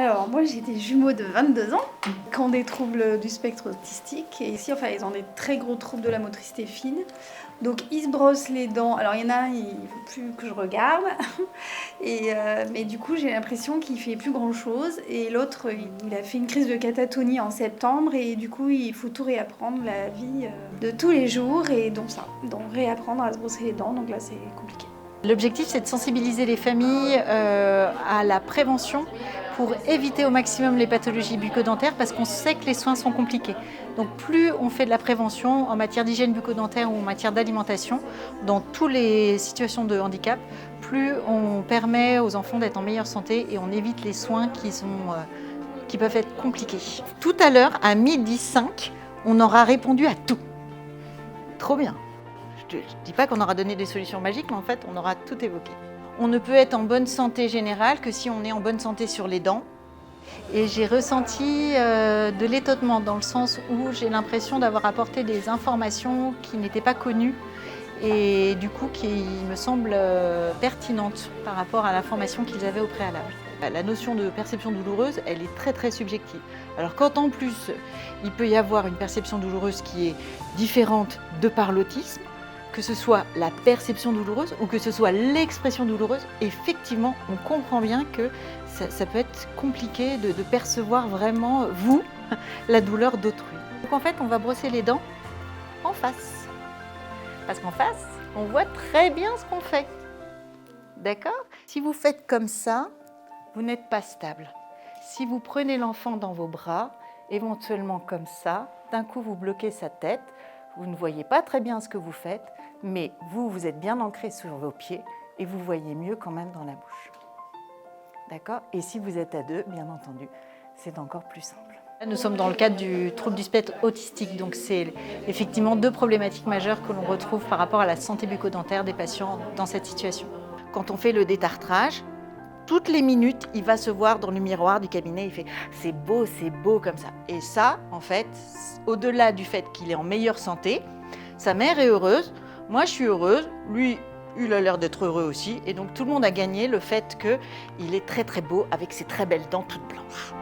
Alors, moi, j'ai des jumeaux de 22 ans qui ont des troubles du spectre autistique. Et ici, enfin, ils ont des très gros troubles de la motricité fine. Donc, ils se brossent les dents. Alors, il y en a un, il ne faut plus que je regarde. Mais du coup, j'ai l'impression qu'il ne fait plus grand-chose. Et l'autre, il a fait une crise de catatonie en septembre. Et du coup, il faut tout réapprendre, la vie de tous les jours. Et donc, ça. Donc, réapprendre à se brosser les dents. Donc là, c'est compliqué. L'objectif, c'est de sensibiliser les familles à la prévention pour éviter au maximum les pathologies bucco-dentaires parce qu'on sait que les soins sont compliqués. Donc plus on fait de la prévention en matière d'hygiène bucco-dentaire ou en matière d'alimentation, dans toutes les situations de handicap, plus on permet aux enfants d'être en meilleure santé et on évite les soins qui peuvent être compliqués. Tout à l'heure, à 12h05, on aura répondu à tout. Trop bien. Je ne dis pas qu'on aura donné des solutions magiques, mais en fait, on aura tout évoqué. On ne peut être en bonne santé générale que si on est en bonne santé sur les dents. Et j'ai ressenti de l'étonnement dans le sens où j'ai l'impression d'avoir apporté des informations qui n'étaient pas connues et du coup qui me semblent pertinentes par rapport à l'information qu'ils avaient au préalable. La notion de perception douloureuse, elle est très très subjective. Alors quand en plus, il peut y avoir une perception douloureuse qui est différente de par l'autisme, que ce soit la perception douloureuse ou que ce soit l'expression douloureuse, effectivement, on comprend bien que ça peut être compliqué de percevoir vraiment, vous, la douleur d'autrui. Donc en fait, on va brosser les dents en face. Parce qu'en face, on voit très bien ce qu'on fait. D'accord ? Si vous faites comme ça, vous n'êtes pas stable. Si vous prenez l'enfant dans vos bras, éventuellement comme ça, d'un coup vous bloquez sa tête, vous ne voyez pas très bien ce que vous faites, mais vous êtes bien ancré sur vos pieds et vous voyez mieux quand même dans la bouche. D'accord ? Et si vous êtes à deux, bien entendu, c'est encore plus simple. Nous sommes dans le cadre du trouble du spectre autistique, donc c'est effectivement deux problématiques majeures que l'on retrouve par rapport à la santé bucco-dentaire des patients dans cette situation. Quand on fait le détartrage, toutes les minutes, il va se voir dans le miroir du cabinet, il fait « c'est beau comme ça ». Et ça, en fait, au-delà du fait qu'il est en meilleure santé, sa mère est heureuse, moi je suis heureuse, lui il a l'air d'être heureux aussi, et donc tout le monde a gagné le fait qu'il est très très beau avec ses très belles dents toutes blanches.